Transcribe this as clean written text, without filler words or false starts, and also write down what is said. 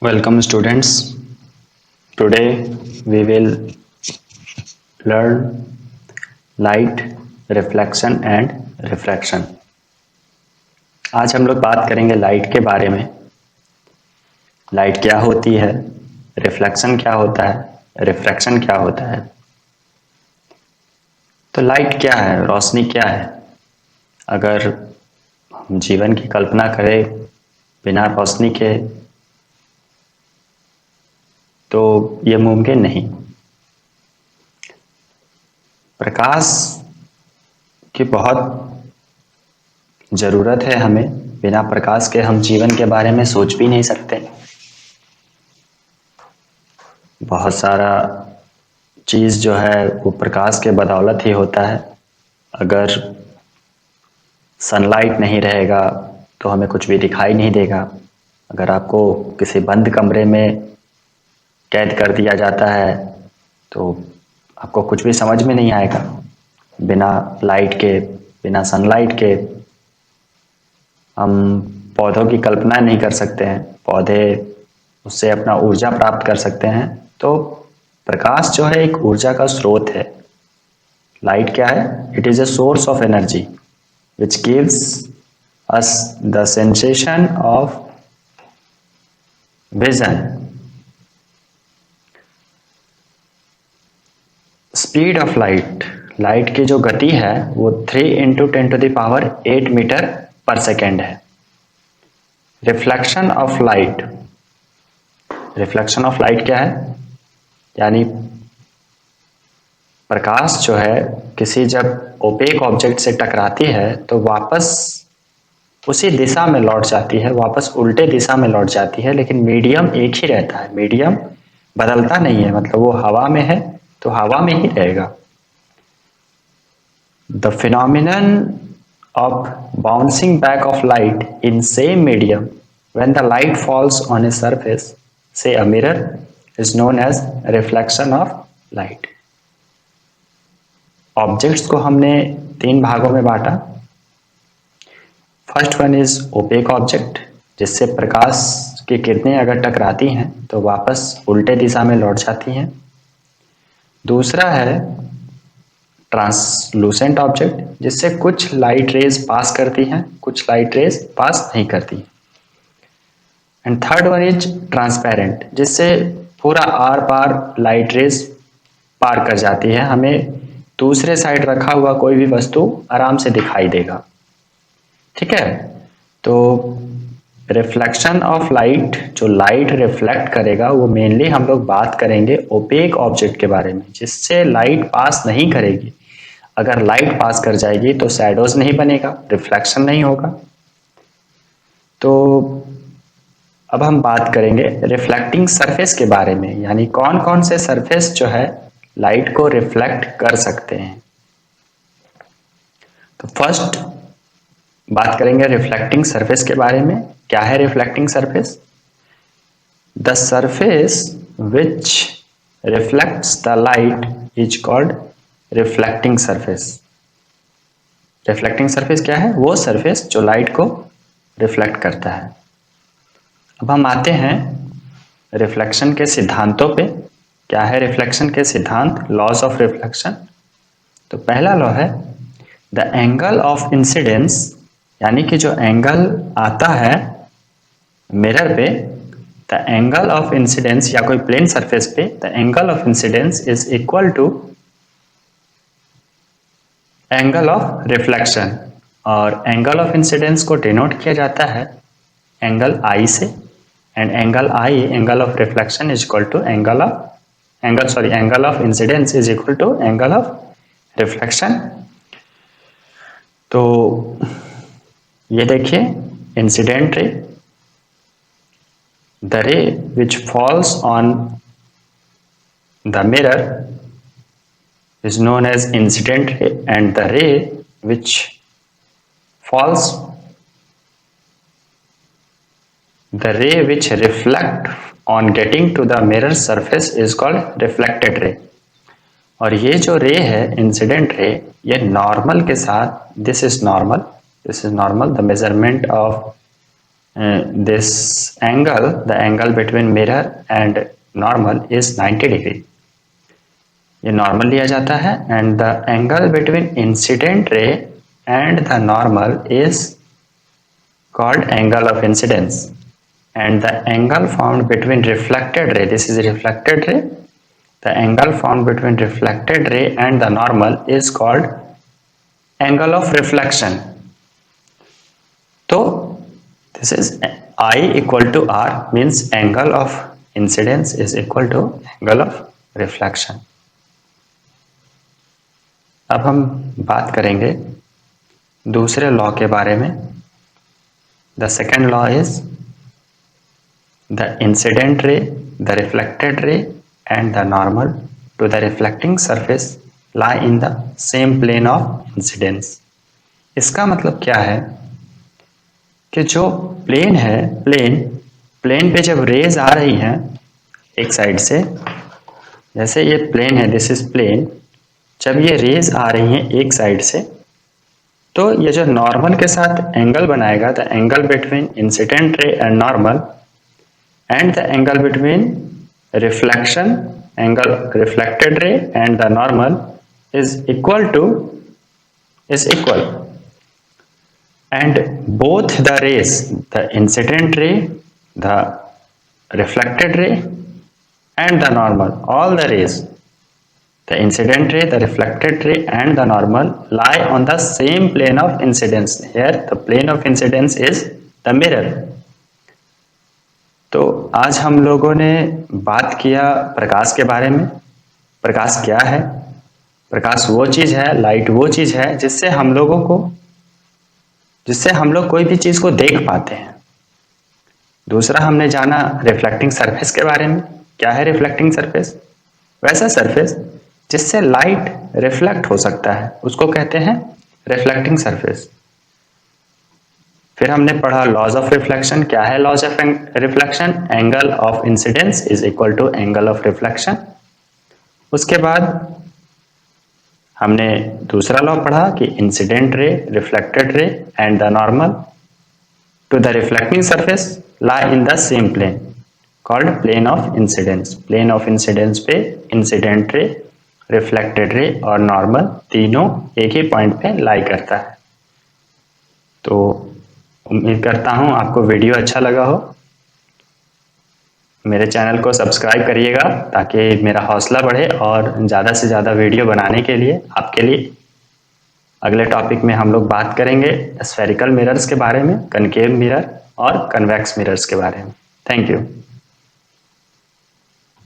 Welcome students. Today we will learn light, reflection and refraction. आज हम लोग बात करेंगे लाइट के बारे में। लाइट क्या होती है, रिफ्लेक्शन क्या होता है, रिफ्रैक्शन क्या होता है। तो लाइट क्या है, रोशनी क्या है। अगर हम जीवन की कल्पना करें बिना रोशनी के तो ये मुमकिन नहीं। प्रकाश की बहुत ज़रूरत है हमें। बिना प्रकाश के हम जीवन के बारे में सोच भी नहीं सकते। बहुत सारा चीज़ जो है वो प्रकाश के बदौलत ही होता है। अगर सनलाइट नहीं रहेगा तो हमें कुछ भी दिखाई नहीं देगा। अगर आपको किसी बंद कमरे में कैद कर दिया जाता है तो आपको कुछ भी समझ में नहीं आएगा। बिना लाइट के, बिना सनलाइट के हम पौधों की कल्पना नहीं कर सकते हैं। पौधे उससे अपना ऊर्जा प्राप्त कर सकते हैं। तो प्रकाश जो है एक ऊर्जा का स्रोत है। लाइट क्या है? It is a source of energy which gives us the sensation of vision. Speed of light, light की जो गति है वो 3 इंटू 10⁸ मीटर पर सेकेंड है। Reflection of light, reflection of light क्या है? यानी प्रकाश जो है किसी जब ओपेक ऑब्जेक्ट से टकराती है तो वापस उसी दिशा में लौट जाती है, वापस उल्टे दिशा में लौट जाती है, लेकिन मीडियम एक ही रहता है। मीडियम बदलता नहीं है। मतलब वो हवा में है तो हवा में ही रहेगा। The phenomenon of bouncing back of light in same medium when the light falls on a surface, say a mirror, is known as reflection of light. Objects को हमने 3 भागों में बांटा। First one is opaque object, जिससे प्रकाश की किरणें अगर टकराती हैं तो वापस उल्टे दिशा में लौट जाती हैं। दूसरा है ट्रांसलूसेंट ऑब्जेक्ट, जिससे कुछ लाइट रेज पास करती हैं, कुछ लाइट रेज पास नहीं करती। And third one is transparent, जिससे पूरा आर पार लाइट रेज पार कर जाती है। हमें दूसरे साइड रखा हुआ कोई भी वस्तु आराम से दिखाई देगा। ठीक है। तो रिफ्लेक्शन ऑफ लाइट, जो लाइट रिफ्लेक्ट करेगा, वो मेनली हम लोग बात करेंगे ओपेक ऑब्जेक्ट के बारे में, जिससे लाइट पास नहीं करेगी। अगर लाइट पास कर जाएगी तो शैडोज नहीं बनेगा, रिफ्लेक्शन नहीं होगा। तो अब हम बात करेंगे रिफ्लेक्टिंग सरफेस के बारे में, यानी कौन कौन से सरफेस जो है लाइट को रिफ्लेक्ट कर सकते हैं। तो फर्स्ट बात करेंगे रिफ्लेक्टिंग सरफेस के बारे में। क्या है reflecting surface? The surface which reflects the light is called reflecting surface. Reflecting surface क्या है? वो सरफेस जो लाइट को रिफ्लेक्ट करता है। अब हम आते हैं रिफ्लेक्शन के सिद्धांतों पे। क्या है रिफ्लेक्शन के सिद्धांत? Laws of reflection. तो पहला लॉ है द एंगल ऑफ इंसिडेंस, यानी कि जो एंगल आता है मिरर पे, द एंगल ऑफ इंसिडेंस या कोई प्लेन सरफेस पे, the angle of incidence is equal to angle of reflection. और एंगल ऑफ इंसिडेंस को डिनोट किया जाता है एंगल आई से, and angle I, angle of reflection is equal to angle of incidence is equal to angle of reflection. तो ये देखिए incident ray, the ray which falls on the mirror is known as incident ray, and the ray which falls, the ray which reflect on getting to the mirror surface is called reflected ray. और ये जो रे है incident ray, ये normal के साथ, this is normal the measurement of this angle, the angle between mirror and normal is 90 degree. ये normal लिया जाता है and the angle between incident ray and the normal is called angle of incidence and the angle formed between reflected ray, this is reflected ray, the angle formed between reflected ray and the normal is called angle of reflection. So this is I equal to R means angle of incidence is equal to angle of reflection. अब हम बात करेंगे दूसरे law के बारे में. The second law is the incident ray, the reflected ray and the normal to the reflecting surface lie in the same plane of incidence. इसका मतलब क्या है कि जो प्लेन है, प्लेन पे जब रेज आ रही हैं एक साइड से, जैसे ये प्लेन है, दिस इज प्लेन, जब ये रेज आ रही हैं एक साइड से, तो ये जो नॉर्मल के साथ एंगल बनाएगा, the angle between incident ray and normal and the angle between reflected ray and the normal is equal, and both the rays, the incident ray, the reflected ray and the normal, all the rays, the incident ray, the reflected ray and the normal lie on the same plane of incidence. Here the plane of incidence is the mirror. तो आज हम लोगों ने बात किया प्रकाश के बारे में. प्रकाश क्या है? प्रकाश वो चीज है, लाइट वो चीज है जिससे हम लोग कोई भी चीज को देख पाते हैं. दूसरा हमने जाना रिफ्लेक्टिंग सरफेस के बारे में. क्या है रिफ्लेक्टिंग सरफेस? वैसा सरफेस जिससे लाइट रिफ्लेक्ट हो सकता है, उसको कहते हैं रिफ्लेक्टिंग सरफेस. फिर हमने पढ़ा लॉज ऑफ रिफ्लेक्शन. क्या है laws of reflection? Angle of incidence is equal to angle of reflection. उसके बाद हमने दूसरा लॉ पढ़ा कि incident ray, reflected ray and the normal to the reflecting surface lie in the same plane called plane of incidence. Plane of incidence पे incident ray, reflected ray और normal तीनों एक ही पॉइंट पे लाई करता है. तो उम्मीद करता हूँ आपको वीडियो अच्छा लगा हो. मेरे चैनल को सब्सक्राइब करिएगा ताकि मेरा हौसला बढ़े और ज़्यादा से ज़्यादा वीडियो बनाने के लिए आपके लिए. अगले टॉपिक में हम लोग बात करेंगे स्फेरिकल मिरर्स के बारे में, कनकेव मिरर और कन्वेक्स मिरर्स के बारे में. Thank you.